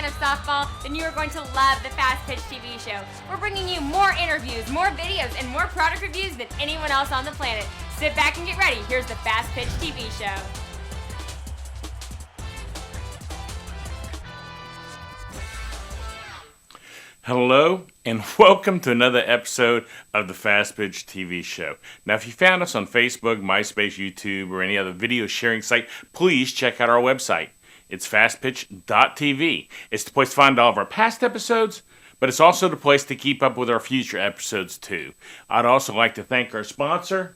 fan of softball, then you are going to love the Fastpitch TV show. We're bringing you more interviews, more videos, and more product reviews than anyone else on the planet. Sit back and get ready. Here's the Fastpitch TV show. Hello, and welcome to another episode of the Fastpitch TV show. Now, if you found us on Facebook, MySpace, YouTube, or any other video sharing site, please check out our website. It's fastpitch.tv. It's the place to find all of our past episodes, but it's also the place to keep up with our future episodes, too. I'd also like to thank our sponsor,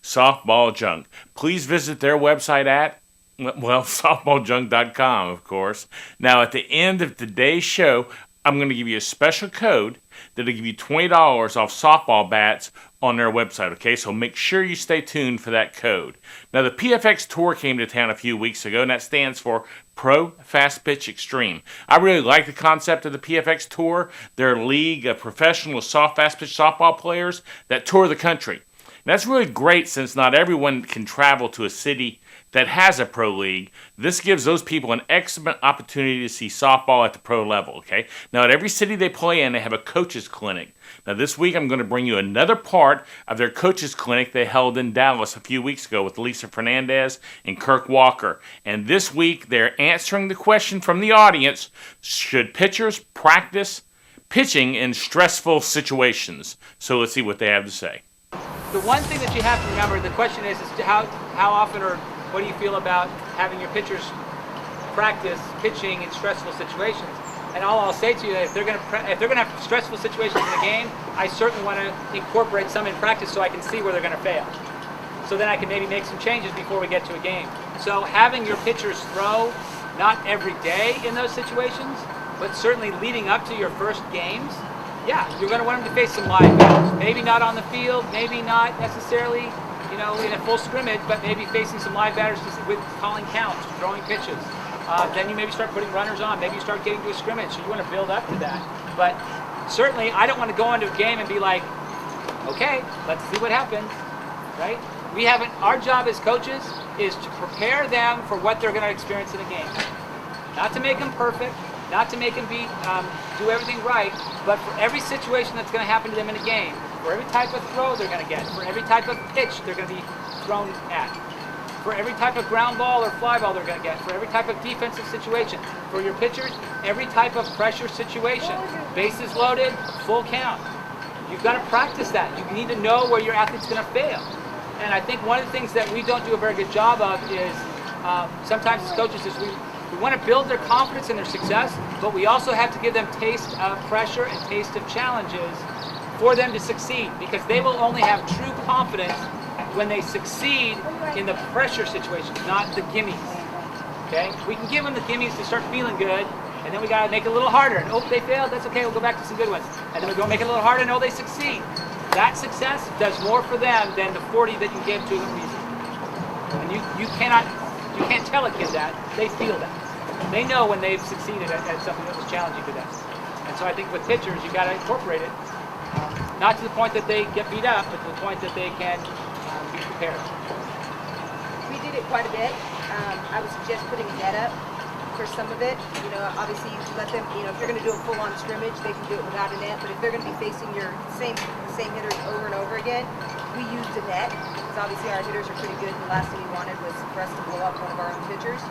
Softball Junk. Please visit their website at softballjunk.com, of course. Now, at the end of today's show, I'm going to give you a special code that'll give you $20 off softball bats on their website, okay? So make sure you stay tuned for that code. Now, the PFX Tour came to town a few weeks ago, and that stands for Pro Fast Pitch Extreme. I really like the concept of the PFX Tour. They're a league of professional fast pitch softball players that tour the country. And that's really great since not everyone can travel to a city that has a pro league. This gives those people an excellent opportunity to see softball at the pro level, okay? Now, at every city they play in, they have a coaches clinic. Now, this week, I'm going to bring you another part of their coaches clinic they held in Dallas a few weeks ago with Lisa Fernandez and Kirk Walker. And this week, they're answering the question from the audience, should pitchers practice pitching in stressful situations? So let's see what they have to say. The one thing that you have to remember, the question is how often or what do you feel about having your pitchers practice pitching in stressful situations? And all I'll say to you, if they're going to have stressful situations in the game, I certainly want to incorporate some in practice so I can see where they're going to fail. So then I can maybe make some changes before we get to a game. So having your pitchers throw, not every day in those situations, but certainly leading up to your first games, yeah, you're going to want them to face some live batters. Maybe not on the field, maybe not necessarily, in a full scrimmage, but maybe facing some live batters with calling counts, throwing pitches. Then you maybe start putting runners on. Maybe you start getting to a scrimmage, so you want to build up to that. But certainly, I don't want to go into a game and be like, okay, let's see what happens, right? Our job as coaches is to prepare them for what they're going to experience in a game. Not to make them perfect, not to make them do everything right, but for every situation that's going to happen to them in a game, for every type of throw they're going to get, for every type of pitch they're going to be thrown at, for every type of ground ball or fly ball they're going to get, for every type of defensive situation, for your pitchers, every type of pressure situation, bases loaded, full count. You've got to practice that. You need to know where your athlete's going to fail. And I think one of the things that we don't do a very good job of is sometimes as coaches is we want to build their confidence in their success, but we also have to give them taste of pressure and taste of challenges for them to succeed, because they will only have true confidence when they succeed in the pressure situations, not the gimmies. Okay? We can give them the gimmies to start feeling good, and then we got to make it a little harder. And they failed, that's okay, we'll go back to some good ones. And then we go make it a little harder, and they succeed. That success does more for them than the 40 that you gave to them easily. And you can't tell a kid that, they feel that. They know when they've succeeded at something that was challenging to them. And so I think with pitchers, you got to incorporate it, not to the point that they get beat up, but to the point that they can be prepared. We did it quite a bit. I would suggest putting a net up for some of it. Obviously you let them, if you're going to do a full-on scrimmage, they can do it without a net, but if they're going to be facing your same hitters over and over again, we used a net, because obviously our hitters are pretty good, and the last thing we wanted was for us to blow up one of our own pitchers.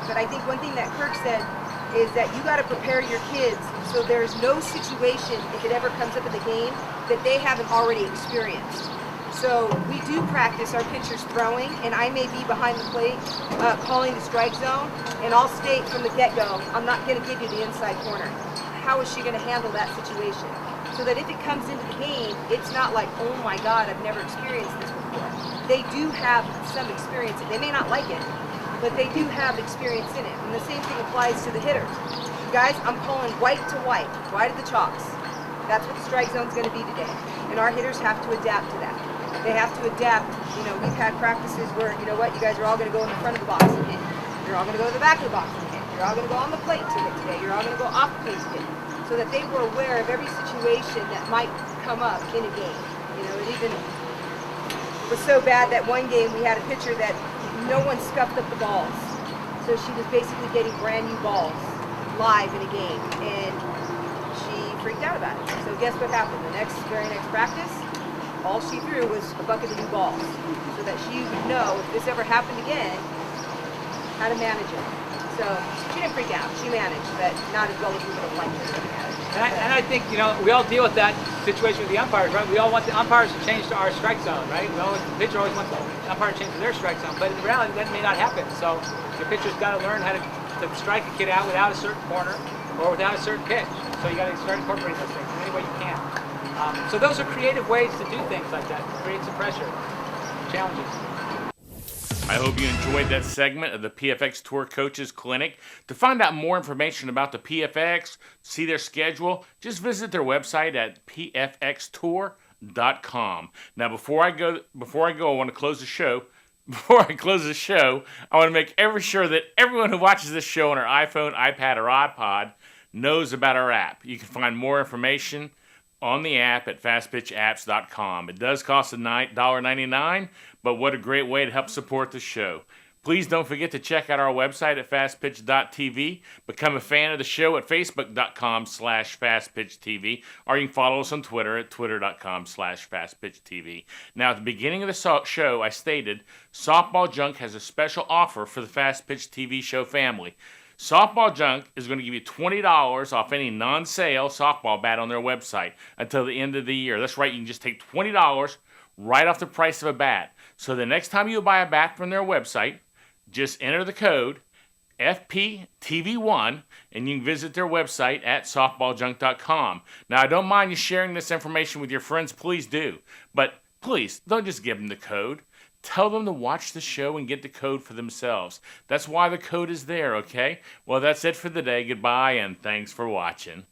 But I think one thing that Kirk said is that you got to prepare your kids so there's no situation, if it ever comes up in the game, that they haven't already experienced. So we do practice our pitchers throwing, and I may be behind the plate calling the strike zone, and I'll state from the get-go, I'm not going to give you the inside corner. How is she going to handle that situation? So that if it comes into the game, it's not like, oh my God, I've never experienced this before. They do have some experience. They may not like it, but they do have experience in it. And the same thing applies to the hitters. Guys, I'm calling white to white of the chalks. That's what the strike zone's going to be today. And our hitters have to adapt to that. They have to adapt. We've had practices where, you guys are all going to go in the front of the box and hit. You're all going to go to the back of the box and hit. You're all going to go on the plate to hit today. You're all going to go off the plate to hit. So that they were aware of every situation that might come up in a game. It even was so bad that one game we had a pitcher that no one scuffed up the balls. So she was basically getting brand new balls. live in a game, and she freaked out about it. So guess what happened? The very next practice, all she threw was a bucket of new balls, so that she would know if this ever happened again, how to manage it. So she didn't freak out. She managed, but not as well as we would have liked her to manage. And I think, we all deal with that situation with the umpires, right? We all want the umpires to change to our strike zone, right? The pitcher always wants the umpire to change to their strike zone, but in reality, that may not happen. So the pitcher's got to learn how to strike a kid out without a certain corner or without a certain pitch. So you got to start incorporating those things in any way you can. So those are creative ways to do things like that, to create some pressure, challenges. I hope you enjoyed that segment of the PFX Tour Coaches Clinic. To find out more information about the PFX, see their schedule, just visit their website at pfxtour.com. Now, before I go, I want to close the show. Before I close the show, I want to make sure that everyone who watches this show on their iPhone, iPad, or iPod knows about our app. You can find more information on the app at fastpitchapps.com. It does cost $1.99, but what a great way to help support the show. Please don't forget to check out our website at fastpitch.tv. Become a fan of the show at facebook.com/fastpitchtv, or you can follow us on Twitter at twitter.com/fastpitchtv. Now, at the beginning of the show, I stated Softball Junk has a special offer for the Fast Pitch TV show family. Softball Junk is going to give you $20 off any non-sale softball bat on their website until the end of the year. That's right, you can just take $20 right off the price of a bat. So the next time you buy a bat from their website, just enter the code FPTV1 and you can visit their website at softballjunk.com. Now, I don't mind you sharing this information with your friends, please do. But please, don't just give them the code. Tell them to watch the show and get the code for themselves. That's why the code is there, okay? Well, that's it for the day. Goodbye, and thanks for watching.